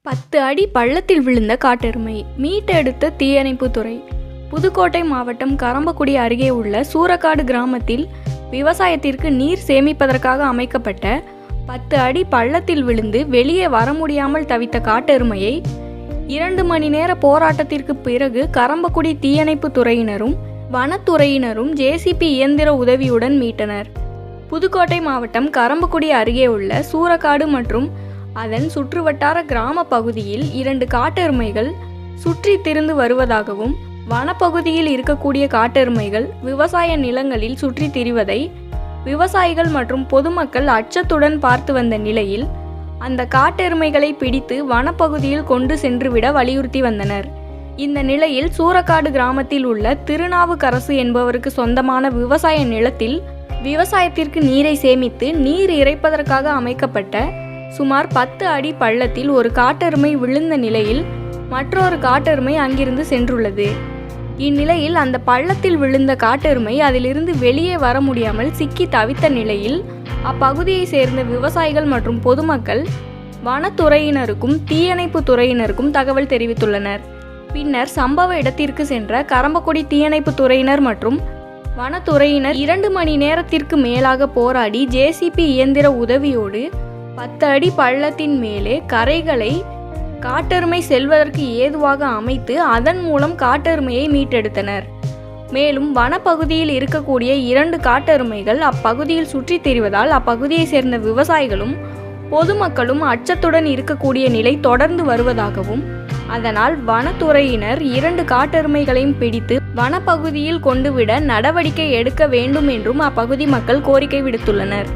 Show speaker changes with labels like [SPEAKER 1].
[SPEAKER 1] 10 அடி பள்ளத்தில் விழுந்த காட்டெருமை மீட்டெடுத்த தீயணைப்புத்துறை. புதுக்கோட்டை மாவட்டம் கரம்பக்குடி அருகே உள்ள சூரக்காடு கிராமத்தில் விவசாயத்திற்கு நீர் சேமிப்பதற்காக அமைக்கப்பட்ட 10 அடி பள்ளத்தில் விழுந்து வெளியே வர முடியாமல் தவித்த காட்டெருமையை 2 மணி நேர போராட்டத்திற்கு பிறகு கரம்பக்குடி தீயணைப்பு துறையினரும் வனத்துறையினரும் ஜேசிபி இயந்திர உதவியுடன் மீட்டனர். புதுக்கோட்டை மாவட்டம் கரம்பக்குடி அருகே உள்ள சூரக்காடு மற்றும் அதன் சுற்றுவட்டார கிராம பகுதியில் 2 காட்டெருமைகள் சுற்றி திரிந்து வருவதாகவும் வனப்பகுதியில் இருக்கக்கூடிய காட்டெருமைகள் விவசாய நிலங்களில் சுற்றி திரிவதை விவசாயிகள் மற்றும் பொதுமக்கள் அச்சத்துடன் பார்த்து வந்த நிலையில் அந்த காட்டெருமைகளை பிடித்து வனப்பகுதியில் கொண்டு சென்றுவிட வலியுறுத்தி வந்தனர். இந்த நிலையில் சூரக்காடு கிராமத்தில் உள்ள திருநாவுக்கரசு என்பவருக்கு சொந்தமான விவசாய நிலத்தில் விவசாயத்திற்கு நீரை சேமித்து நீர் இறைப்பதற்காக அமைக்கப்பட்ட சுமார் 10 அடி பள்ளத்தில் ஒரு காட்டெருமை விழுந்த நிலையில் மற்றொரு காட்டெருமை அங்கிருந்து சென்றுள்ளது. இந்நிலையில் அந்த பள்ளத்தில் விழுந்த காட்டெருமை அதிலிருந்து வெளியே வர முடியாமல் சிக்கி தவித்த நிலையில் அப்பகுதியை சேர்ந்த விவசாயிகள் மற்றும் பொதுமக்கள் வனத்துறையினருக்கும் தீயணைப்பு துறையினருக்கும் தகவல் தெரிவித்துள்ளனர். பின்னர் சம்பவ இடத்திற்கு சென்ற கரம்பக்குடி தீயணைப்பு துறையினர் மற்றும் வனத்துறையினர் 2 மணி நேரத்திற்கு மேலாக போராடி ஜேசிபி இயந்திர உதவியோடு 10 அடி பள்ளத்தின் மேலே கரைகளை காட்டெருமை செல்வதற்கு ஏதுவாக அமைத்து அதன் மூலம் காட்டெருமையை மீட்டெடுத்தனர். மேலும் வனப்பகுதியில் இருக்கக்கூடிய 2 காட்டெருமைகள் அப்பகுதியில் சுற்றி திரிவதால் அப்பகுதியை சேர்ந்த விவசாயிகளும் பொதுமக்களும் அச்சத்துடன் இருக்கக்கூடிய நிலை தொடர்ந்து வருவதாகவும் அதனால் வனத்துறையினர் 2 காட்டெருமைகளையும் பிடித்து வனப்பகுதியில் கொண்டுவிட நடவடிக்கை எடுக்க வேண்டும் என்றும் அப்பகுதி மக்கள் கோரிக்கை விடுத்துள்ளனர்.